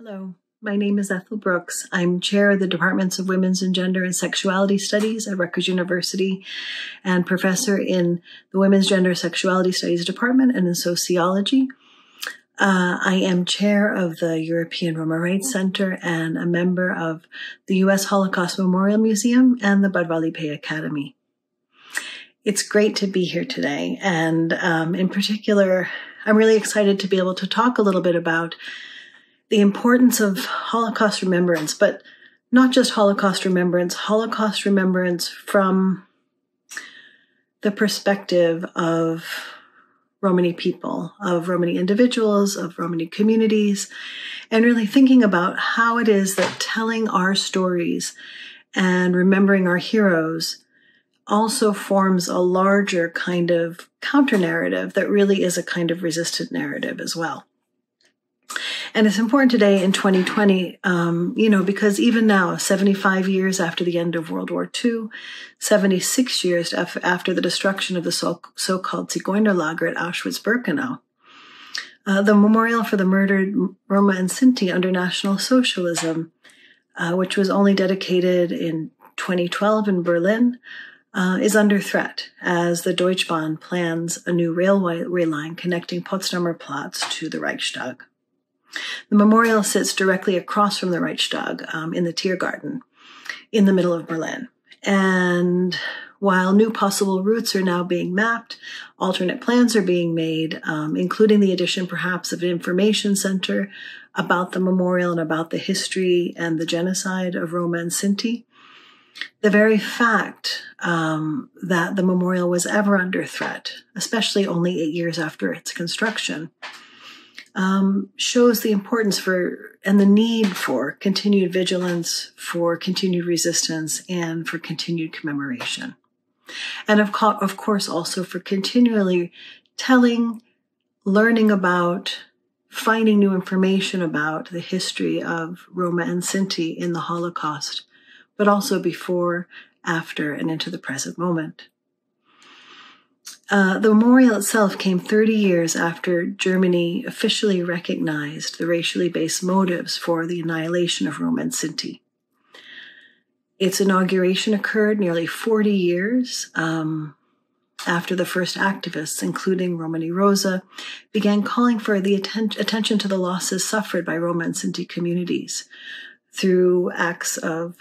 Hello, my name is Ethel Brooks. I'm chair of the Departments of Women's and Gender and Sexuality Studies at Rutgers University and professor in the Women's Gender Sexuality Studies Department and in sociology. I am chair of the European Roma Rights Center and a member of the U.S. Holocaust Memorial Museum and the Budvalipe Academy. It's great to be here today, and in particular, I'm really excited to be able to talk a little bit about the importance of Holocaust remembrance, but not just Holocaust remembrance from the perspective of Romani people, of Romani individuals, of Romani communities, and really thinking about how it is that telling our stories and remembering our heroes also forms a larger kind of counter-narrative that really is a kind of resistant narrative as well. And it's important today in 2020, because even now, 75 years after the end of World War II, 76 years after the destruction of the so-called Zigeunerlager at Auschwitz-Birkenau, the memorial for the murdered Roma and Sinti under National Socialism, which was only dedicated in 2012 in Berlin, is under threat as the Deutsche Bahn plans a new railway line connecting Potsdamer Platz to the Reichstag. The memorial sits directly across from the Reichstag in the Tiergarten in the middle of Berlin. And while new possible routes are now being mapped, alternate plans are being made, including the addition perhaps of an information center about the memorial and about the history and the genocide of Roma and Sinti. The very fact that the memorial was ever under threat, especially only 8 years after its construction, shows the importance for and the need for continued vigilance, for continued resistance, and for continued commemoration. And of course also for continually telling, learning about, finding new information about the history of Roma and Sinti in the Holocaust, but also before, after, and into the present moment. The memorial itself came 30 years after Germany officially recognized the racially based motives for the annihilation of Roma and Sinti. Its inauguration occurred nearly 40 years after the first activists, including Romani Rosa, began calling for the attention to the losses suffered by Roma and Sinti communities through acts of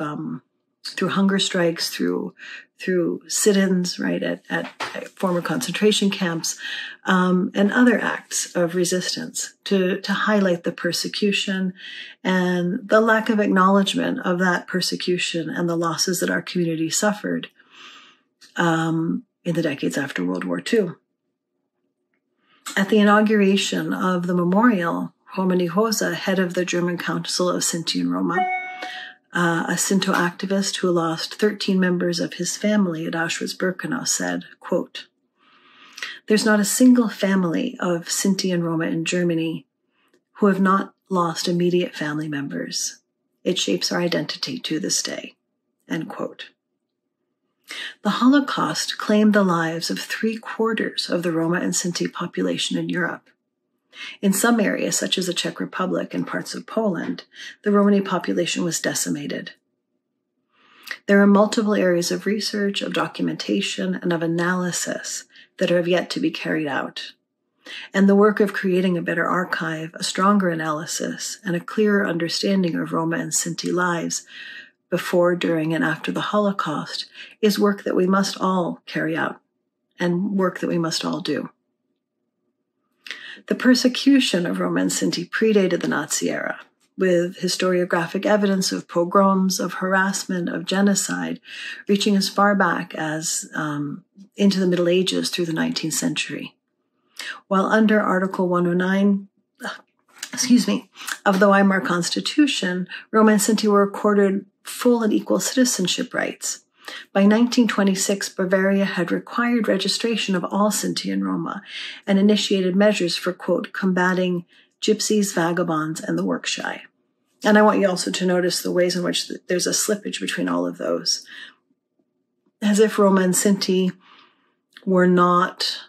through hunger strikes, through sit-ins, right, at former concentration camps, and other acts of resistance to highlight the persecution and the lack of acknowledgement of that persecution and the losses that our community suffered in the decades after World War II. At the inauguration of the memorial, Romani Rosa, head of the German Council of Sinti and Roma, a Sinto activist who lost 13 members of his family at Auschwitz-Birkenau, said, quote, "There's not a single family of Sinti and Roma in Germany who have not lost immediate family members. It shapes our identity to this day," end quote. The Holocaust claimed the lives of 3/4 of the Roma and Sinti population in Europe. In some areas, such as the Czech Republic and parts of Poland, the Romani population was decimated. There are multiple areas of research, of documentation, and of analysis that have yet to be carried out. And the work of creating a better archive, a stronger analysis, and a clearer understanding of Roma and Sinti lives before, during, and after the Holocaust is work that we must all carry out and work that we must all do. The persecution of Roma and Sinti predated the Nazi era, with historiographic evidence of pogroms, of harassment, of genocide, reaching as far back as into the Middle Ages through the 19th century. While under Article 109, of the Weimar Constitution, Roma and Sinti were accorded full and equal citizenship rights. By 1926, Bavaria had required registration of all Sinti and Roma and initiated measures for, quote, combating gypsies, vagabonds, and the work shy. And I want you also to notice the ways in which there's a slippage between all of those. As if Roma and Sinti were not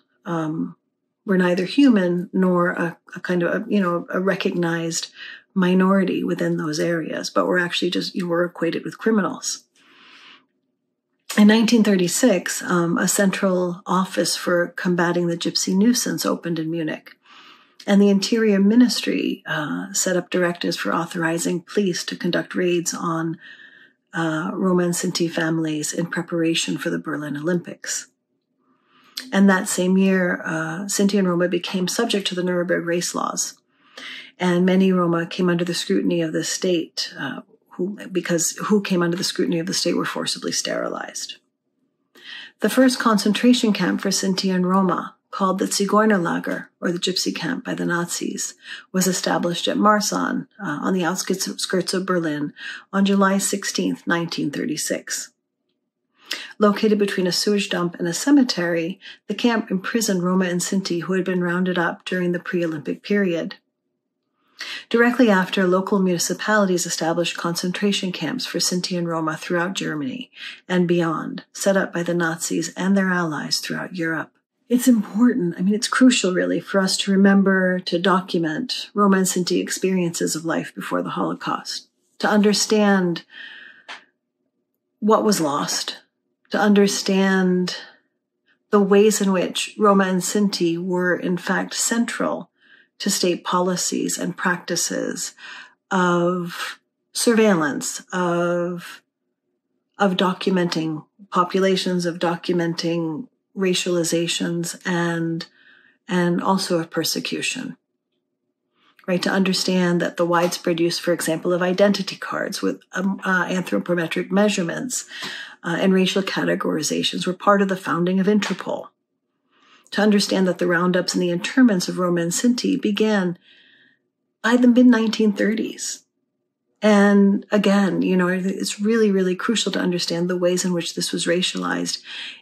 We're neither human nor a kind of, a recognized minority within those areas, but we're actually just, we're equated with criminals. In 1936, a central office for combating the gypsy nuisance opened in Munich, and the Interior Ministry set up directives for authorizing police to conduct raids on Roma and Sinti families in preparation for the Berlin Olympics. And that same year, Sinti and Roma became subject to the Nuremberg race laws, and many Roma came under the scrutiny of the state, who came under the scrutiny of the state were forcibly sterilized. The first concentration camp for Sinti and Roma, called the Zigeunerlager, or the Gypsy Camp by the Nazis, was established at Marsan, on the outskirts of Berlin, on July 16, 1936. Located between a sewage dump and a cemetery, the camp imprisoned Roma and Sinti who had been rounded up during the pre-Olympic period. Directly after, local municipalities established concentration camps for Sinti and Roma throughout Germany and beyond, set up by the Nazis and their allies throughout Europe. It's important, it's crucial really, for us to remember, to document Roma and Sinti experiences of life before the Holocaust, to understand what was lost, to understand the ways in which Roma and Sinti were in fact central to state policies and practices of surveillance, of documenting populations, of documenting racializations, and also of persecution. Right, to understand that the widespread use, for example, of identity cards with anthropometric measurements and racial categorizations were part of the founding of Interpol. To understand that the roundups and the internments of Roma and Sinti began by the mid-1930s. And again, it's really, really crucial to understand the ways in which this was racialized,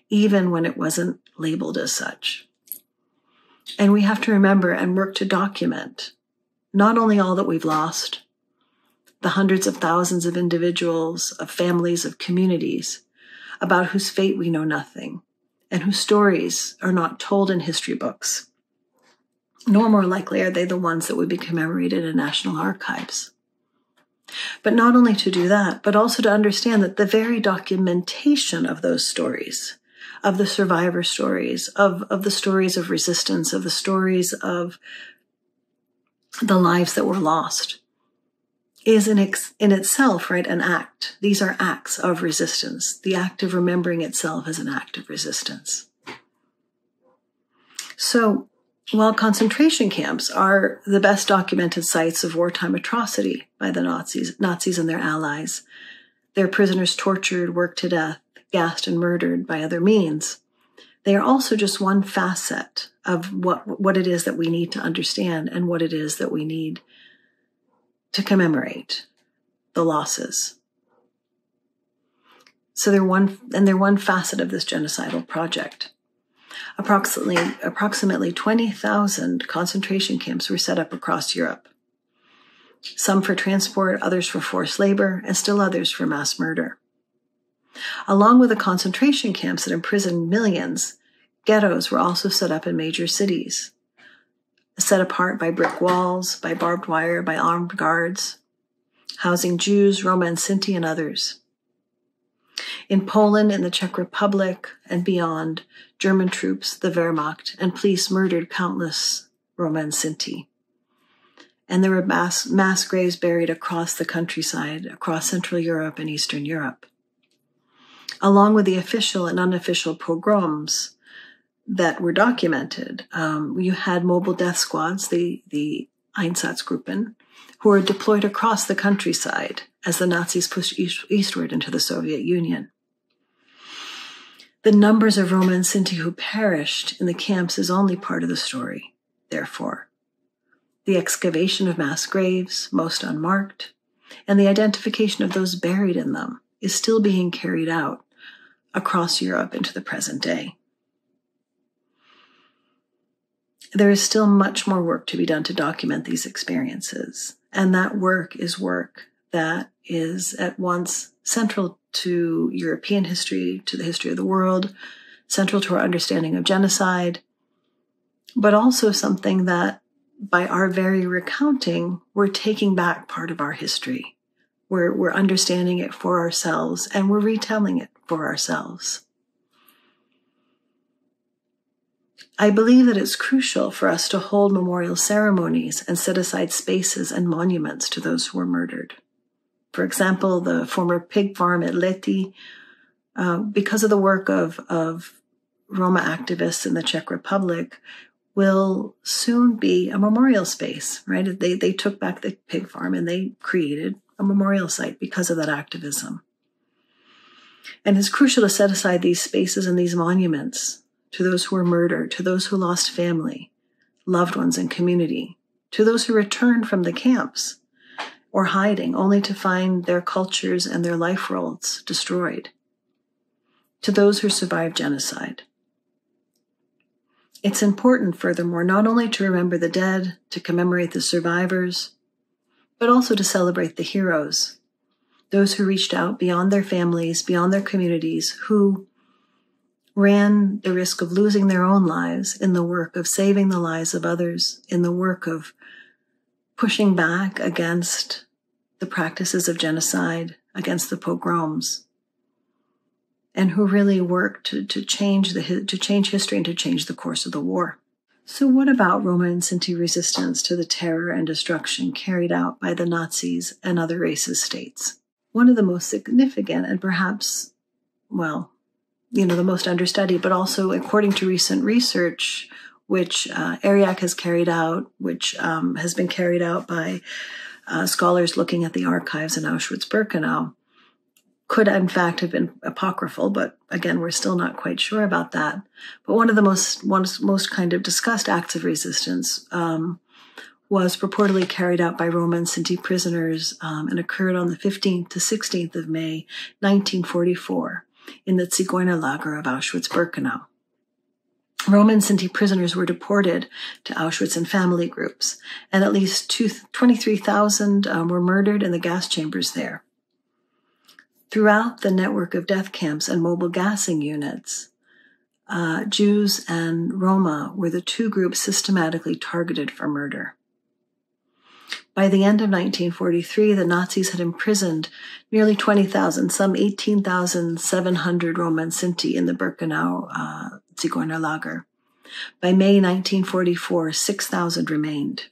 even when it wasn't labeled as such. And we have to remember and work to document not only all that we've lost, the hundreds of thousands of individuals, of families, of communities, about whose fate we know nothing, and whose stories are not told in history books, nor more likely are they the ones that would be commemorated in national archives. But not only to do that, but also to understand that the very documentation of those stories, of the survivor stories, of the stories of resistance, of the stories of the lives that were lost, is in itself, right, an act. These are acts of resistance. The act of remembering itself is an act of resistance. So, while concentration camps are the best documented sites of wartime atrocity by the Nazis and their allies, their prisoners tortured, worked to death, gassed, and murdered by other means, they are also just one facet of what it is that we need to understand and what it is that we need to commemorate the losses. So they're one facet of this genocidal project. Approximately 20,000 concentration camps were set up across Europe. Some for transport, others for forced labor, and still others for mass murder. Along with the concentration camps that imprisoned millions, ghettos were also set up in major cities, set apart by brick walls, by barbed wire, by armed guards, housing Jews, Roma and Sinti, and others. In Poland, in the Czech Republic, and beyond, German troops, the Wehrmacht, and police murdered countless Roma and Sinti. And there were mass graves buried across the countryside, across Central Europe and Eastern Europe. Along with the official and unofficial pogroms that were documented, you had mobile death squads, the Einsatzgruppen, who were deployed across the countryside as the Nazis pushed eastward into the Soviet Union. The numbers of Roma and Sinti who perished in the camps is only part of the story, therefore. The excavation of mass graves, most unmarked, and the identification of those buried in them is still being carried out across Europe into the present day. There is still much more work to be done to document these experiences, and that work is work that is at once central to European history, to the history of the world, central to our understanding of genocide, but also something that by our very recounting, we're taking back part of our history. We're understanding it for ourselves, and we're retelling it for ourselves. I believe that it's crucial for us to hold memorial ceremonies and set aside spaces and monuments to those who were murdered. For example, the former pig farm at Lety, because of the work of Roma activists in the Czech Republic, will soon be a memorial space, right? They took back the pig farm and they created a memorial site because of that activism. And it's crucial to set aside these spaces and these monuments to those who were murdered, to those who lost family, loved ones, and community, to those who returned from the camps or hiding only to find their cultures and their life roles destroyed, to those who survived genocide. It's important, furthermore, not only to remember the dead, to commemorate the survivors, but also to celebrate the heroes, those who reached out beyond their families, beyond their communities, who ran the risk of losing their own lives in the work of saving the lives of others, in the work of pushing back against the practices of genocide, against the pogroms, and who really worked to change history and to change the course of the war. So what about Roma and Sinti resistance to the terror and destruction carried out by the Nazis and other racist states? One of the most significant and perhaps, the most understudied, but also according to recent research, which ERIAC has carried out, which has been carried out by scholars looking at the archives in Auschwitz-Birkenau, could in fact have been apocryphal, but again, we're still not quite sure about that. But one of the most kind of discussed acts of resistance was purportedly carried out by Roma and Sinti prisoners and occurred on the 15th to 16th of May, 1944, in the Zigeunerlager of Auschwitz-Birkenau. Roma and Sinti prisoners were deported to Auschwitz in family groups, and at least 23,000 were murdered in the gas chambers there. Throughout the network of death camps and mobile gassing units, Jews and Roma were the two groups systematically targeted for murder. By the end of 1943, the Nazis had imprisoned nearly 20,000, some 18,700 Roma and Sinti in the Birkenau Zigeunerlager. By May 1944, 6,000 remained,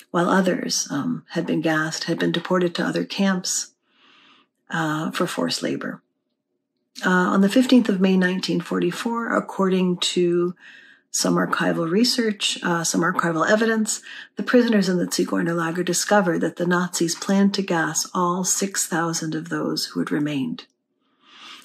while others had been gassed, had been deported to other camps for forced labor. On the 15th of May 1944, according to some archival research, some archival evidence, the prisoners in the Zigeunerlager discovered that the Nazis planned to gas all 6,000 of those who had remained.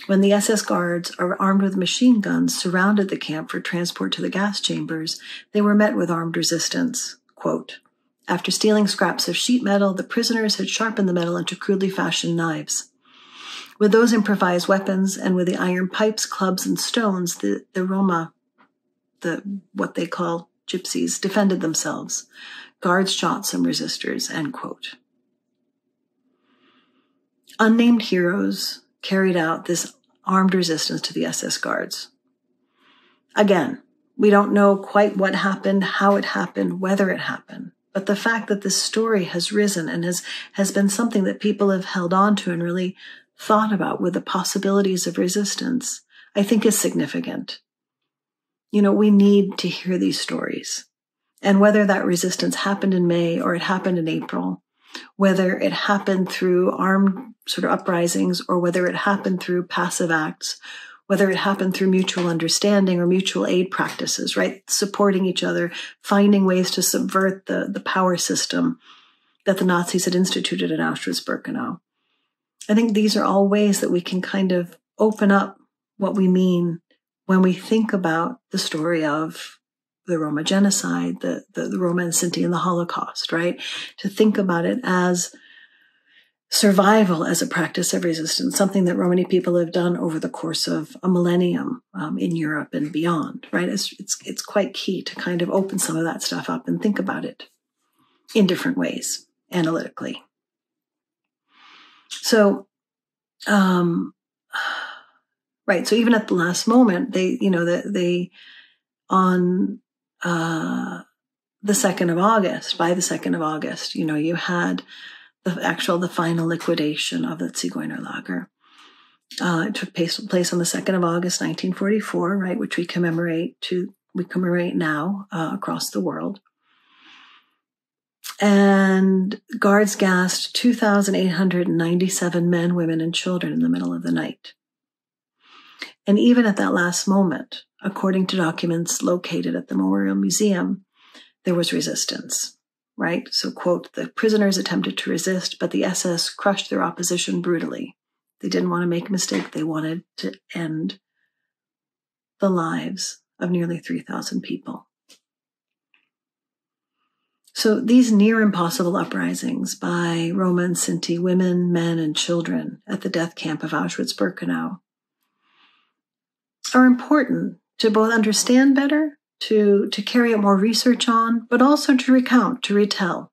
When the SS guards, armed with machine guns, surrounded the camp for transport to the gas chambers, they were met with armed resistance. Quote, "After stealing scraps of sheet metal, the prisoners had sharpened the metal into crudely fashioned knives. With those improvised weapons and with the iron pipes, clubs, and stones, the Roma, what they call gypsies, defended themselves. Guards shot some resistors," end quote. Unnamed heroes carried out this armed resistance to the SS guards. Again, we don't know quite what happened, how it happened, whether it happened. But the fact that this story has risen and has been something that people have held on to and really thought about with the possibilities of resistance, I think is significant. We need to hear these stories. And whether that resistance happened in May or it happened in April, whether it happened through armed sort of uprisings or whether it happened through passive acts, whether it happened through mutual understanding or mutual aid practices, right? Supporting each other, finding ways to subvert the power system that the Nazis had instituted at Auschwitz-Birkenau. I think these are all ways that we can kind of open up what we mean when we think about the story of the Roma genocide, the Roma and Sinti and the Holocaust, right? To think about it as survival as a practice of resistance, something that Romani people have done over the course of a millennium in Europe and beyond, right? It's quite key to kind of open some of that stuff up and think about it in different ways, analytically. So, right. So even at the last moment, they on the 2nd of August, by the 2nd of August, you had the final liquidation of the Zigeunerlager. It took place on the 2nd of August, 1944, right, which we commemorate now across the world. And guards gassed 2,897 men, women, and children in the middle of the night. And even at that last moment, according to documents located at the Memorial Museum, there was resistance, right? So, quote, the prisoners attempted to resist, but the SS crushed their opposition brutally. They didn't want to make a mistake. They wanted to end the lives of nearly 3,000 people. So these near impossible uprisings by Roma and Sinti women, men, and children at the death camp of Auschwitz-Birkenau are important to both understand better, to carry out more research on, but also to recount, to retell.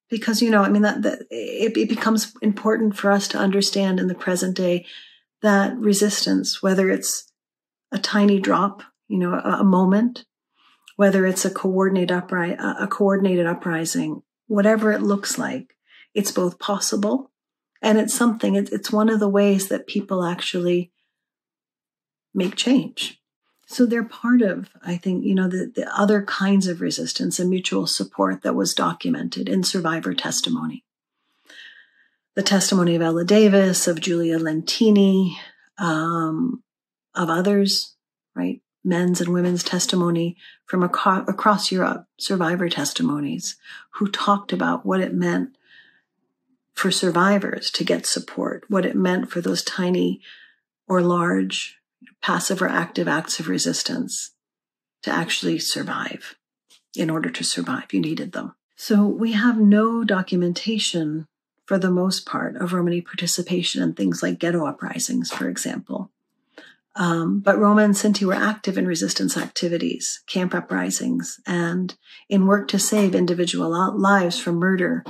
Because, it becomes important for us to understand in the present day that resistance, whether it's a tiny drop, a moment, whether it's a coordinated uprising, whatever it looks like, it's both possible and it's something, it's one of the ways that people actually make change. So they're part of, I think, the other kinds of resistance and mutual support that was documented in survivor testimony. The testimony of Ella Davis, of Julia Lentini, of others, right? Men's and women's testimony from across Europe, survivor testimonies, who talked about what it meant for survivors to get support, what it meant for those tiny or large, passive or active acts of resistance to actually survive. In order to survive, you needed them. So we have no documentation, for the most part, of Romani participation in things like ghetto uprisings, for example. But Roma and Sinti were active in resistance activities, camp uprisings, and in work to save individual lives from murder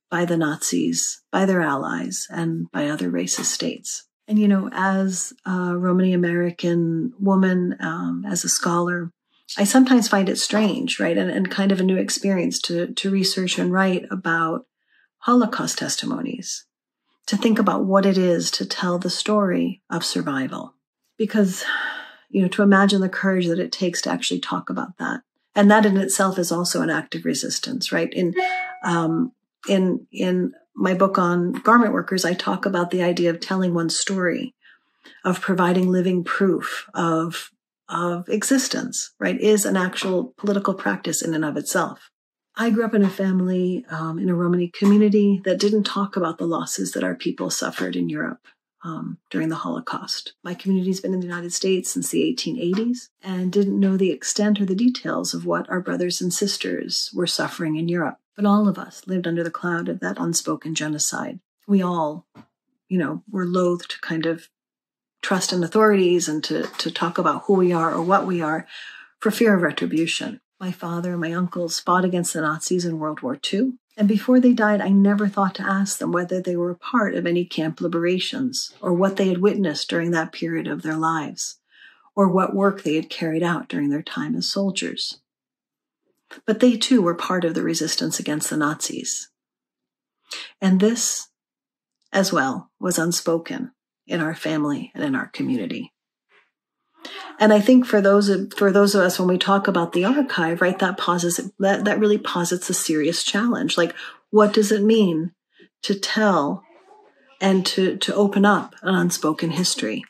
by the Nazis, by their allies, and by other racist states. And, as a Romani American woman, as a scholar, I sometimes find it strange, right, and kind of a new experience to research and write about Holocaust testimonies, to think about what it is to tell the story of survival. Because, to imagine the courage that it takes to actually talk about that. And that in itself is also an act of resistance, right? In my book on garment workers, I talk about the idea of telling one's story, of providing living proof of existence, right? Is an actual political practice in and of itself. I grew up in a family, in a Romani community that didn't talk about the losses that our people suffered in Europe. During the Holocaust. My community's been in the United States since the 1880s and didn't know the extent or the details of what our brothers and sisters were suffering in Europe. But all of us lived under the cloud of that unspoken genocide. We all, were loath to kind of trust in authorities and to talk about who we are or what we are for fear of retribution. My father and my uncles fought against the Nazis in World War II. And before they died, I never thought to ask them whether they were a part of any camp liberations or what they had witnessed during that period of their lives or what work they had carried out during their time as soldiers. But they too were part of the resistance against the Nazis. And this, as well, was unspoken in our family and in our community. And I think for those of us, when we talk about the archive, right, that really posits a serious challenge. Like, what does it mean to tell and to open up an unspoken history?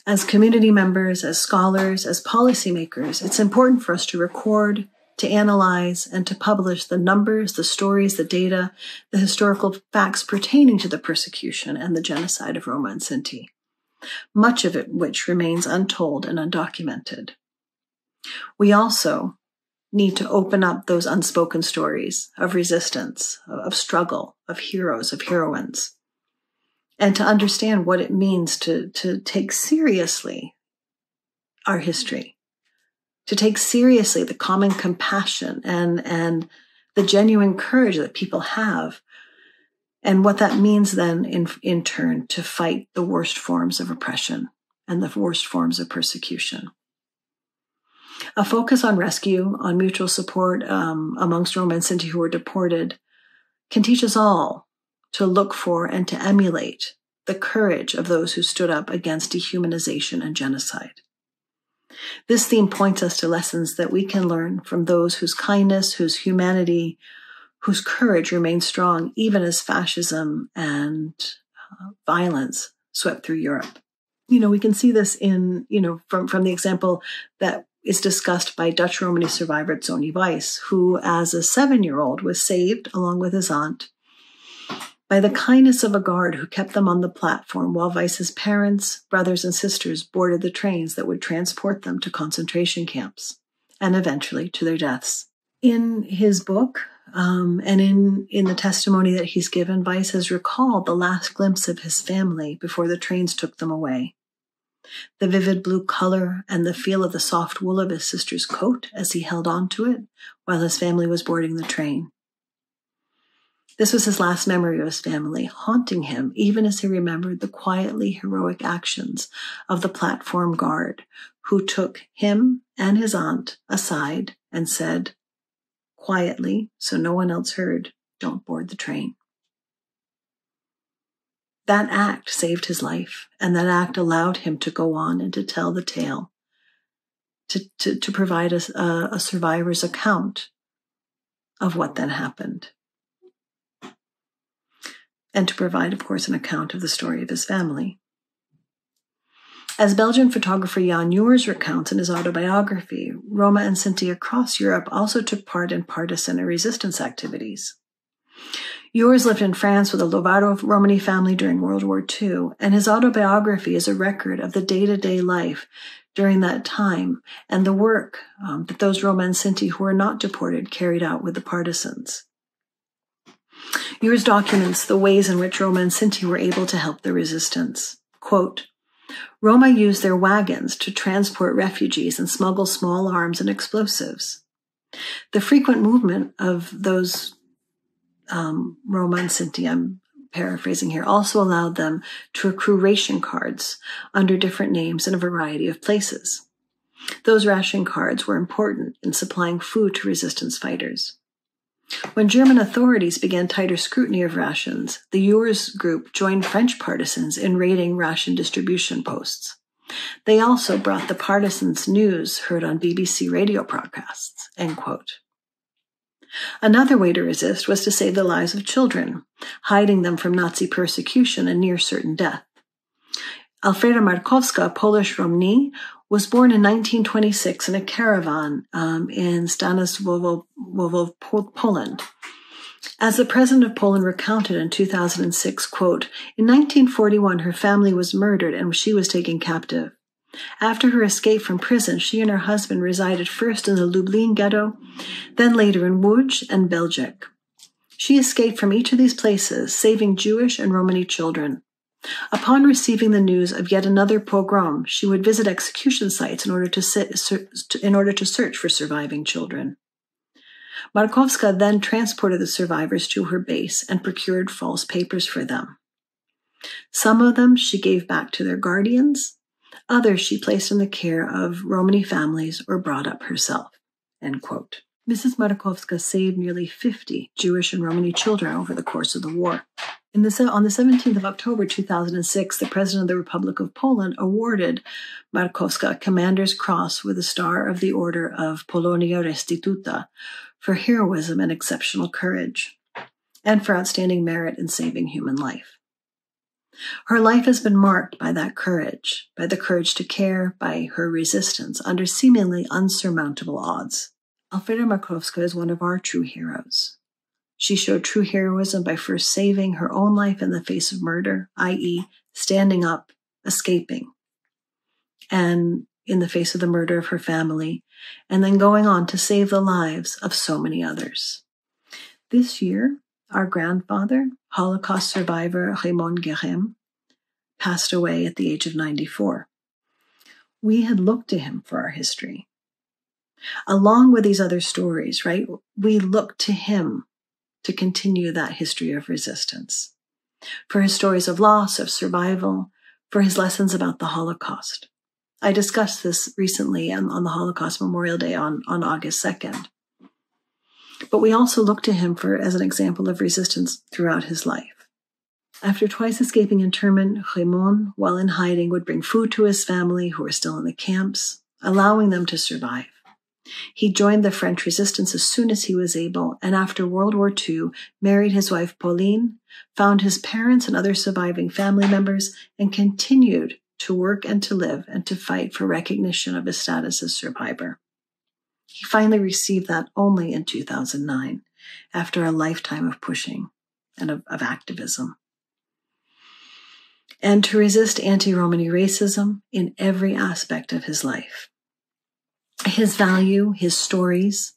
As community members, as scholars, as policymakers, it's important for us to record, to analyze, and to publish the numbers, the stories, the data, the historical facts pertaining to the persecution and the genocide of Roma and Sinti. Much of it which remains untold and undocumented. We also need to open up those unspoken stories of resistance, of struggle, of heroes, of heroines, and to understand what it means to take seriously our history, to take seriously the common compassion and the genuine courage that people have, and what that means then in turn to fight the worst forms of oppression and the worst forms of persecution. A focus on rescue, on mutual support amongst Roma and Sinti who were deported, can teach us all to look for and to emulate the courage of those who stood up against dehumanization and genocide. This theme points us to lessons that we can learn from those whose kindness, whose humanity, whose courage remained strong even as fascism and violence swept through Europe. We can see this in, from the example that is discussed by Dutch Romany survivor Tony Weiss, who as a 7-year-old was saved along with his aunt by the kindness of a guard who kept them on the platform while Weiss's parents, brothers, and sisters boarded the trains that would transport them to concentration camps and eventually to their deaths. In his book, and in the testimony that he's given, Weiss has recalled the last glimpse of his family before the trains took them away. The vivid blue color and the feel of the soft wool of his sister's coat as he held on to it while his family was boarding the train. This was his last memory of his family, haunting him even as he remembered the quietly heroic actions of the platform guard who took him and his aunt aside and said, quietly, so no one else heard, "Don't board the train." That act saved his life, and that act allowed him to go on and to tell the tale, to provide a survivor's account of what then happened, and to provide, of course, an account of the story of his family. As Belgian photographer Jan Joers recounts in his autobiography, Roma and Sinti across Europe also took part in partisan and resistance activities. Joers lived in France with a Lovato Romani family during World War II, and his autobiography is a record of the day-to-day life during that time and the work that those Roma and Sinti who were not deported carried out with the partisans. Joers documents the ways in which Roma and Sinti were able to help the resistance. Quote, Roma used their wagons to transport refugees and smuggle small arms and explosives. The frequent movement of those Roma and Sinti, I'm paraphrasing here, also allowed them to accrue ration cards under different names in a variety of places. Those ration cards were important in supplying food to resistance fighters. When German authorities began tighter scrutiny of rations, the Joers group joined French partisans in raiding ration distribution posts. They also brought the partisans news heard on BBC radio broadcasts, end quote. Another way to resist was to save the lives of children, hiding them from Nazi persecution and near certain death. Alfreda Markowska, a Polish Romani, was born in 1926 in a caravan in Stanisławowo, Poland. As the president of Poland recounted in 2006, quote, in 1941, her family was murdered and she was taken captive. After her escape from prison, she and her husband resided first in the Lublin ghetto, then later in Łódź and Belgic. She escaped from each of these places, saving Jewish and Romani children. Upon receiving the news of yet another pogrom, she would visit execution sites in order to search for surviving children. Markowska then transported the survivors to her base and procured false papers for them. Some of them she gave back to their guardians. Others she placed in the care of Romani families or brought up herself, end quote. Mrs. Markowska saved nearly 50 Jewish and Romani children over the course of the war. On the 17th of October 2006, the President of the Republic of Poland awarded Markowska a Commander's Cross with a Star of the Order of Polonia Restituta for heroism and exceptional courage, and for outstanding merit in saving human life. Her life has been marked by that courage, by the courage to care, by her resistance under seemingly unsurmountable odds. Alfreda Markowska is one of our true heroes. She showed true heroism by first saving her own life in the face of murder, i.e., standing up, escaping, and in the face of the murder of her family, and then going on to save the lives of so many others. This year, our grandfather, Holocaust survivor Raymond Guérin, passed away at the age of 94. We had looked to him for our history. Along with these other stories, right, we looked to him to continue that history of resistance, for his stories of loss, of survival, for his lessons about the Holocaust. I discussed this recently on the Holocaust Memorial Day on August 2nd. But we also look to him as an example of resistance throughout his life. After twice escaping internment, Raymond, while in hiding, would bring food to his family who were still in the camps, allowing them to survive. He joined the French resistance as soon as he was able, and after World War II, married his wife Pauline, found his parents and other surviving family members, and continued to work and to live and to fight for recognition of his status as survivor. He finally received that only in 2009, after a lifetime of pushing and of activism. And to resist anti-Romani racism in every aspect of his life. His value, his stories,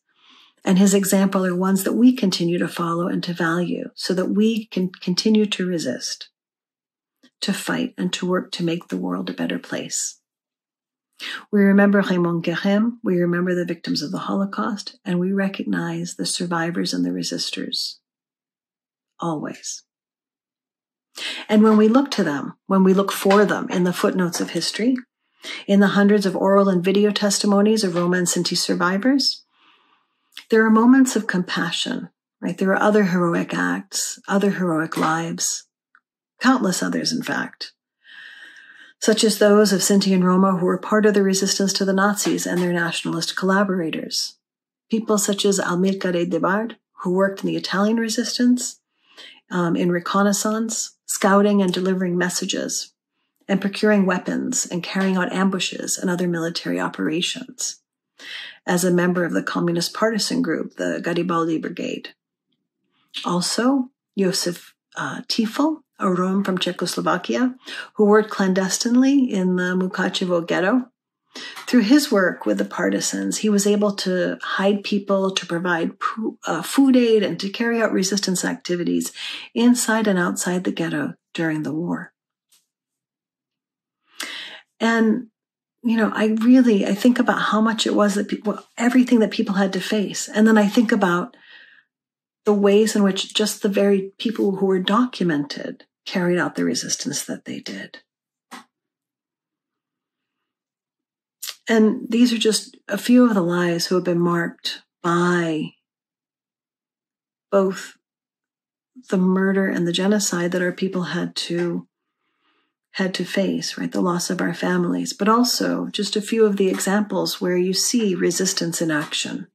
and his example are ones that we continue to follow and to value so that we can continue to resist, to fight, and to work to make the world a better place. We remember Raymond Guérin, we remember the victims of the Holocaust, and we recognize the survivors and the resistors. Always. And when we look to them, when we look for them in the footnotes of history, in the hundreds of oral and video testimonies of Roma and Sinti survivors, there are moments of compassion, right? There are other heroic acts, other heroic lives, countless others, in fact, such as those of Sinti and Roma who were part of the resistance to the Nazis and their nationalist collaborators. People such as Amilcare de Bard, who worked in the Italian resistance, in reconnaissance, scouting and delivering messages, and procuring weapons and carrying out ambushes and other military operations. As a member of the communist partisan group, the Garibaldi Brigade. Also, Josef Ethel, a Rom from Czechoslovakia, who worked clandestinely in the Mukachevo ghetto. Through his work with the partisans, he was able to hide people, to provide food aid, and to carry out resistance activities inside and outside the ghetto during the war. And, you know, I think about how much it was that everything that people had to face. And then I think about the ways in which just the very people who were documented carried out the resistance that they did. And these are just a few of the lives who have been marked by both the murder and the genocide that our people had to face, right? The loss of our families, but also just a few of the examples where you see resistance in action.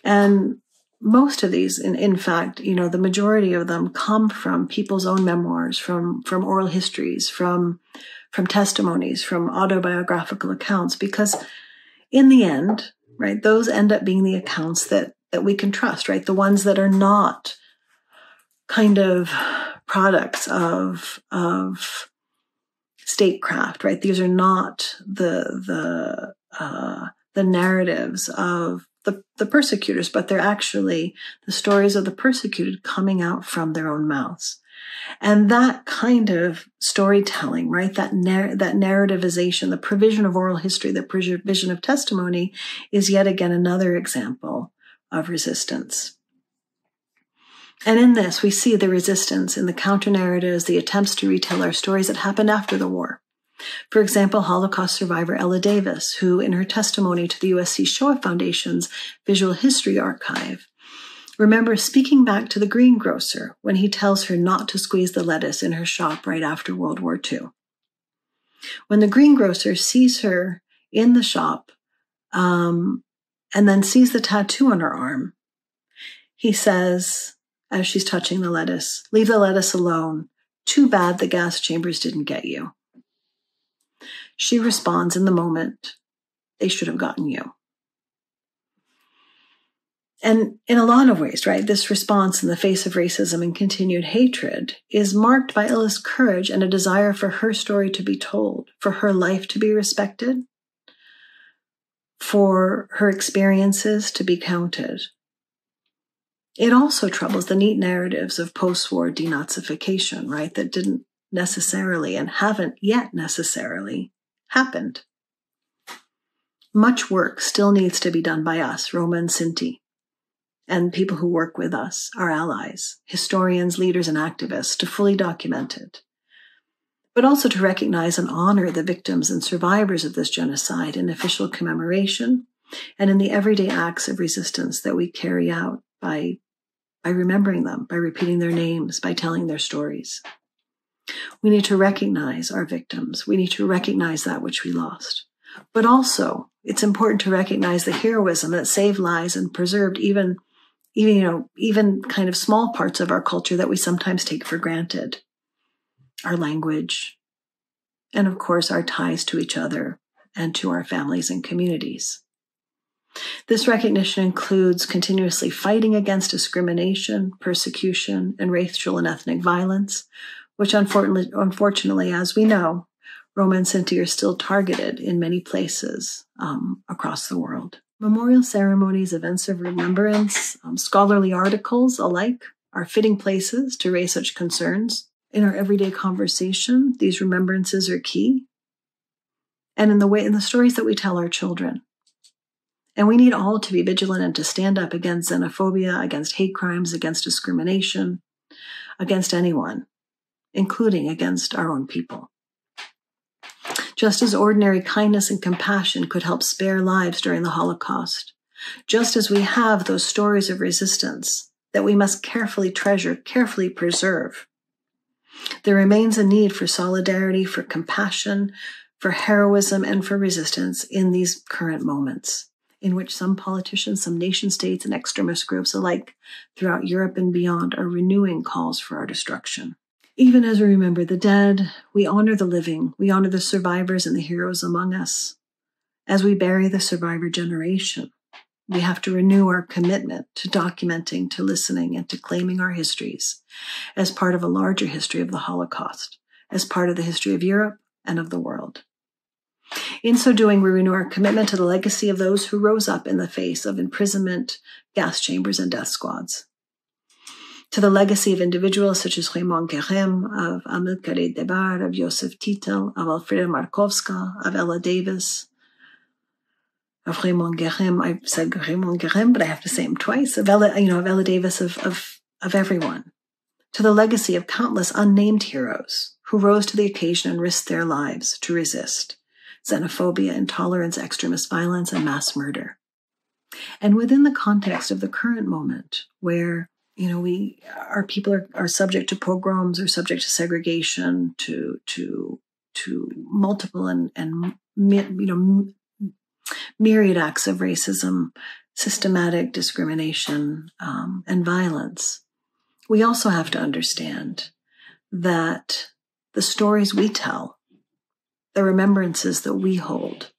And most of these, in fact, you know, the majority of them come from people's own memoirs, from oral histories, from testimonies, from autobiographical accounts, because in the end, right, those end up being the accounts that we can trust, right? The ones that are not kind of products of statecraft, right? These are not the narratives of the persecutors, but they're actually the stories of the persecuted coming out from their own mouths. And that kind of storytelling, right? That narrativization, the provision of oral history, the provision of testimony is yet again another example of resistance. And in this, we see the resistance in the counter-narratives, the attempts to retell our stories that happened after the war. For example, Holocaust survivor Ella Davis, who in her testimony to the USC Shoah Foundation's Visual History Archive, remembers speaking back to the greengrocer when he tells her not to squeeze the lettuce in her shop right after World War II. When the greengrocer sees her in the shop and then sees the tattoo on her arm, he says, as she's touching the lettuce, "Leave the lettuce alone. Too bad the gas chambers didn't get you." She responds in the moment, "They should have gotten you." And in a lot of ways, right, this response in the face of racism and continued hatred is marked by Ella's courage and a desire for her story to be told, for her life to be respected, for her experiences to be counted. It also troubles the neat narratives of post-war denazification, right, that didn't necessarily and haven't yet necessarily happened. Much work still needs to be done by us, Roma and Sinti, and people who work with us, our allies, historians, leaders, and activists, to fully document it. but also to recognize and honor the victims and survivors of this genocide in official commemoration and in the everyday acts of resistance that we carry out by remembering them, by repeating their names, by telling their stories. We need to recognize our victims. We need to recognize that which we lost. But also, it's important to recognize the heroism that saved lives and preserved even kind of small parts of our culture that we sometimes take for granted. Our language, and of course, our ties to each other and to our families and communities. This recognition includes continuously fighting against discrimination, persecution, and racial and ethnic violence, which unfortunately, as we know, Roma and Sinti are still targeted in many places across the world. Memorial ceremonies, events of remembrance, scholarly articles alike are fitting places to raise such concerns. In our everyday conversation, these remembrances are key, and in the stories that we tell our children. And we need all to be vigilant and to stand up against xenophobia, against hate crimes, against discrimination, against anyone, including against our own people. Just as ordinary kindness and compassion could help spare lives during the Holocaust, just as we have those stories of resistance that we must carefully treasure, carefully preserve, there remains a need for solidarity, for compassion, for heroism, and for resistance in these current moments, in which some politicians, some nation states, and extremist groups alike throughout Europe and beyond are renewing calls for our destruction. Even as we remember the dead, we honor the living, we honor the survivors and the heroes among us. As we bury the survivor generation, we have to renew our commitment to documenting, to listening, and to claiming our histories as part of a larger history of the Holocaust, as part of the history of Europe and of the world. In so doing, we renew our commitment to the legacy of those who rose up in the face of imprisonment, gas chambers, and death squads. To the legacy of individuals such as Raymond Guérin, of Amilcare Debar, of Joseph Titel, of Alfreda Markowska, of Ella Davis, of Raymond Guérin. I said Raymond Guérin, but I have to say him twice. Of Ella Davis, of everyone. To the legacy of countless unnamed heroes who rose to the occasion and risked their lives to resist xenophobia, intolerance, extremist violence, and mass murder. And within the context of the current moment, where our people are subject to pogroms, or subject to segregation, to multiple and myriad acts of racism, systematic discrimination, and violence, we also have to understand that the stories we tell, the remembrances that we hold,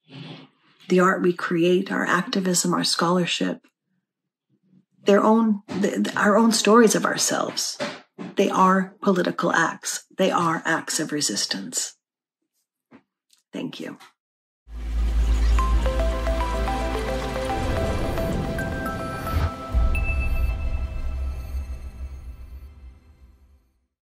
the art we create, our activism, our scholarship, our own stories of ourselves, they are political acts. They are acts of resistance. Thank you.